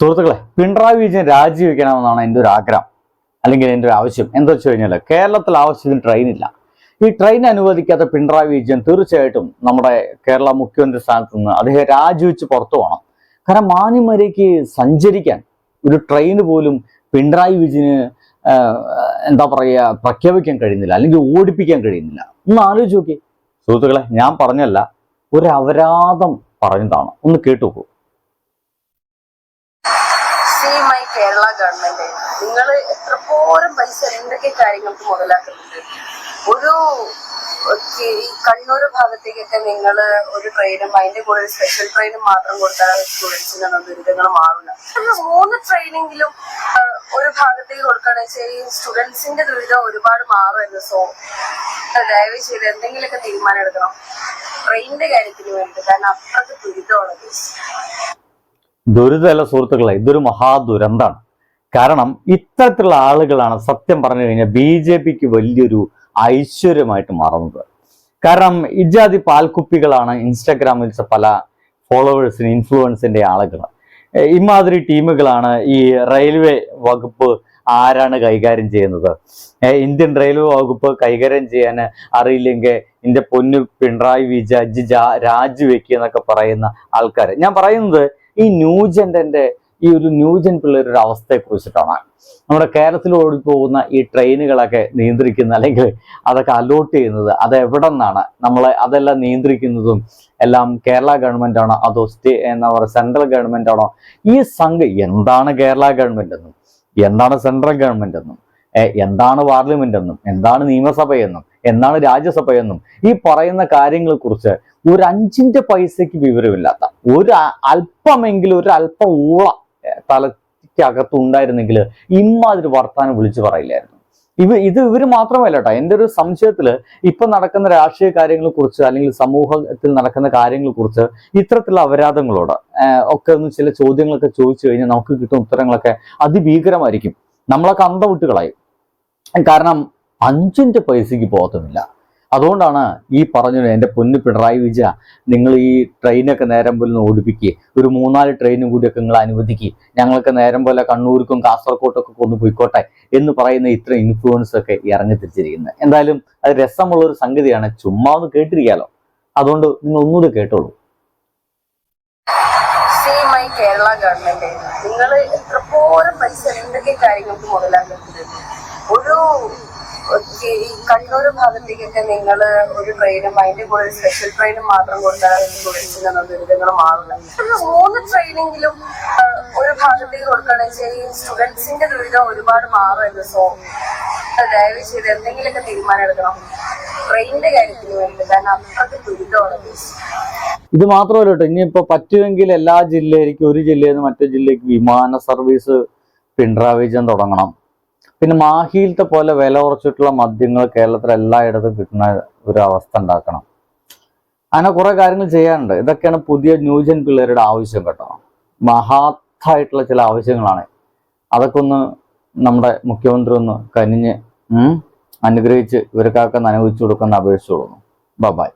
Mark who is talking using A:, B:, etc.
A: സുഹൃത്തുക്കളെ, പിണറായി വിജയൻ രാജിവെക്കണമെന്നാണ് എൻ്റെ ഒരു ആഗ്രഹം, അല്ലെങ്കിൽ എൻ്റെ ഒരു ആവശ്യം. എന്താ വെച്ച് കഴിഞ്ഞാൽ കേരളത്തിൽ ആവശ്യത്തിന് ട്രെയിനില്ല. ഈ ട്രെയിൻ അനുവദിക്കാത്ത പിണറായി വിജയൻ തീർച്ചയായിട്ടും നമ്മുടെ കേരള മുഖ്യമന്ത്രി സ്ഥാനത്ത് നിന്ന് അദ്ദേഹം രാജിവെച്ച് പുറത്തു പോകണം. കാരണം മാന്യമരയ്ക്ക് സഞ്ചരിക്കാൻ ഒരു ട്രെയിൻ പോലും പിണറായി വിജയന് എന്താ പറയുക പ്രഖ്യാപിക്കാൻ കഴിയുന്നില്ല, അല്ലെങ്കിൽ ഓടിപ്പിക്കാൻ കഴിയുന്നില്ല. ഒന്ന് ആലോചിച്ച് നോക്കി സുഹൃത്തുക്കളെ, ഞാൻ പറഞ്ഞല്ല, ഒരു അപരാധം പറഞ്ഞതാണ്. ഒന്ന് കേട്ടുനോക്കൂ.
B: കേരള ഗവൺമെന്റ് നിങ്ങൾ എത്രപോരം പൈസ എന്തൊക്കെ കാര്യങ്ങൾക്ക് മുതലാക്കുന്നുണ്ട്. ഒരു ഈ കണ്ണൂർ ഭാഗത്തേക്കൊക്കെ നിങ്ങൾ ഒരു ട്രെയിനും അതിന്റെ കൂടെ ഒരു സ്പെഷ്യൽ ട്രെയിനും മാത്രം കൊടുത്താൽ സ്റ്റുഡൻസിനൊന്നും ദുരിതങ്ങൾ മാറില്ല. 3 ട്രെയിനെങ്കിലും ഒരു ഭാഗത്തേക്ക് കൊടുക്കുകയാണെന്ന് വെച്ചാൽ ഈ സ്റ്റുഡൻസിന്റെ ദുരിതം ഒരുപാട് മാറുമായിരുന്നു. സോ ദയവ് ചെയ്ത് എന്തെങ്കിലുമൊക്കെ തീരുമാനം എടുക്കണം ട്രെയിനിന്റെ കാര്യത്തിന് വേണ്ടി. കാരണം അത്രയ്ക്ക് ദുരിതമാണ്.
A: ദുരിതമല്ല സുഹൃത്തുക്കളെ, ഇതൊരു മഹാദുരന്താണ്. കാരണം ഇത്തരത്തിലുള്ള ആളുകളാണ് സത്യം പറഞ്ഞു കഴിഞ്ഞാൽ BJPക്ക് വലിയൊരു ഐശ്വര്യമായിട്ട് മാറുന്നത്. കാരണം ഇജാതി പാൽക്കുപ്പികളാണ് ഇൻസ്റ്റാഗ്രാമിൽ പല ഫോളോവേഴ്സിന് ഇൻഫ്ലുവൻസിന്റെ ആളുകൾ. ഇമാതിരി ടീമുകളാണ് ഈ റെയിൽവേ വകുപ്പ് ആരാണ് കൈകാര്യം ചെയ്യുന്നത്. ഇന്ത്യൻ റെയിൽവേ വകുപ്പ് കൈകാര്യം ചെയ്യാൻ അറിയില്ലെങ്കിൽ എൻ്റെ പൊന്നു പിണറായി വിജയൻ രാജിവെക്കുക എന്നൊക്കെ പറയുന്ന ആൾക്കാർ. ഞാൻ പറയുന്നത് ഈ ന്യൂജൻ്റെ ഈ ഒരു ന്യൂജൻ പിള്ളേരുടെ അവസ്ഥയെ കുറിച്ചിട്ടാണ്. നമ്മുടെ കേരളത്തിൽ ഓടിപ്പോകുന്ന ഈ ട്രെയിനുകളൊക്കെ നിയന്ത്രിക്കുന്ന, അല്ലെങ്കിൽ അതൊക്കെ അലോട്ട് ചെയ്യുന്നത് അത് എവിടെ നിന്നാണ്? അതെല്ലാം നിയന്ത്രിക്കുന്നതും എല്ലാം കേരള ഗവൺമെന്റ് ആണോ, അതോ എന്താ പറയുക സെൻട്രൽ ഗവൺമെന്റ് ആണോ? ഈ എന്താണ് കേരള ഗവൺമെന്റ് എന്നും, എന്താണ് സെൻട്രൽ ഗവൺമെന്റ് എന്നും, എന്താണ് പാർലമെന്റ് എന്നും, എന്താണ് നിയമസഭയെന്നും, എന്താണ് രാജ്യസഭയെന്നും ഈ പറയുന്ന കാര്യങ്ങളെ കുറിച്ച് ഒരു 5 പൈസയ്ക്ക് വിവരമില്ലാത്ത, ഒരു അല്പമെങ്കിലും ഒരു അല്പം ഊള തലയ്ക്കകത്തുണ്ടായിരുന്നെങ്കിൽ ഇമ്മാതിരി വർത്താനം വിളിച്ചു പറയില്ലായിരുന്നു. ഇവർ മാത്രമല്ല കേട്ടോ. എൻ്റെ ഒരു സംശയത്തില് ഇപ്പൊ നടക്കുന്ന രാഷ്ട്രീയ കാര്യങ്ങളെ കുറിച്ച്, അല്ലെങ്കിൽ സമൂഹത്തിൽ നടക്കുന്ന കാര്യങ്ങളെ കുറിച്ച് ഇത്തരത്തിലുള്ള അപരാധങ്ങളോട് ഒക്കെ ഒന്ന് ചില ചോദ്യങ്ങളൊക്കെ ചോദിച്ചു കഴിഞ്ഞാൽ നമുക്ക് കിട്ടുന്ന ഉത്തരങ്ങളൊക്കെ അതിഭീകരമായിരിക്കും. നമ്മളൊക്കെ അന്തം വിട്ട് കളയും. കാരണം 5 പൈസയ്ക്ക് പോകത്തുമില്ല. അതുകൊണ്ടാണ് ഈ പറഞ്ഞത്, എൻ്റെ പൊന്നു പിണറായി വിജയൻ, നിങ്ങൾ ഈ ട്രെയിനൊക്കെ നേരം പോലെ ഓടിപ്പിക്കുക, ഒരു 3-4 ട്രെയിനും കൂടിയൊക്കെ നിങ്ങൾ അനുവദിക്കുക, ഞങ്ങൾക്ക് നേരം പോലെ കണ്ണൂർക്കും കാസർകോട്ടൊക്കെ ഒന്ന് പോയിക്കോട്ടെ എന്ന് പറയുന്ന ഇത്ര ഇൻഫ്ലുവൻസ് ഒക്കെ ഇറങ്ങി തിരിച്ചിരിക്കുന്നത്. എന്തായാലും അത് രസമുള്ളൊരു സംഗതിയാണ്. ചുമ്മാ ഒന്ന് കേട്ടിരിക്കാലോ. അതുകൊണ്ട് നിങ്ങൾ ഒന്നുകൂടി കേട്ടോളൂ.
B: കേരള ഗവൺമെന്റ് നിങ്ങൾ എത്രപോരം പൈസ എന്തൊക്കെ കാര്യങ്ങൾക്ക് മുതലാക്കുന്നുണ്ട്. ഒരു ഈ കണ്ണൂർ ഭാഗത്തേക്കൊക്കെ നിങ്ങൾ ഒരു ട്രെയിനും അതിന്റെ കൂടെ ഒരു സ്പെഷ്യൽ ട്രെയിനും മാത്രം കൊടുത്താൽ സ്റ്റുഡൻസിനൊന്നും ദുരിതങ്ങൾ മാറില്ല. 3 ട്രെയിനെങ്കിലും ഒരു ഭാഗത്തേക്ക് കൊടുക്കുകയാണെന്ന് വെച്ചാൽ ഈ സ്റ്റുഡൻസിന്റെ ദുരിതം ഒരുപാട് മാറുമായിരുന്നു. സോ ദയവ് ചെയ്ത് എന്തെങ്കിലുമൊക്കെ തീരുമാനം എടുക്കണം ട്രെയിനിന്റെ കാര്യത്തിന് വേണ്ടി. കാരണം അത്രയ്ക്ക് ദുരിതമാണ്.
A: ഇത് മാത്രമല്ല കേട്ടോ, ഇനിയിപ്പോ പറ്റുമെങ്കിൽ എല്ലാ ജില്ലയിലേക്കും, ഒരു ജില്ലയിൽ നിന്ന് മറ്റു ജില്ലയ്ക്ക് വിമാന സർവീസ് പിണറായി വിജയൻ തുടങ്ങണം. പിന്നെ മാഹിയിലത്തെ പോലെ വില കുറച്ചിട്ടുള്ള മദ്യങ്ങൾ കേരളത്തിൽ എല്ലായിടത്തും കിട്ടുന്ന ഒരു അവസ്ഥ ഉണ്ടാക്കണം. അങ്ങനെ കുറെ കാര്യങ്ങൾ ചെയ്യാനുണ്ട്. ഇതൊക്കെയാണ് പുതിയ ന്യൂജൻ പിള്ളേരുടെ ആവശ്യം കേട്ടോ. മഹത്തായിട്ടുള്ള ചില ആവശ്യങ്ങളാണ്. അതൊക്കെ ഒന്ന് നമ്മുടെ മുഖ്യമന്ത്രി ഒന്ന് കനിഞ്ഞ് അനുഗ്രഹിച്ച് ഇവർക്കൊക്കെ നനവിച്ചു കൊടുക്കുന്ന അപേക്ഷിച്ചു കൊടുക്കുന്നു. ബൈ.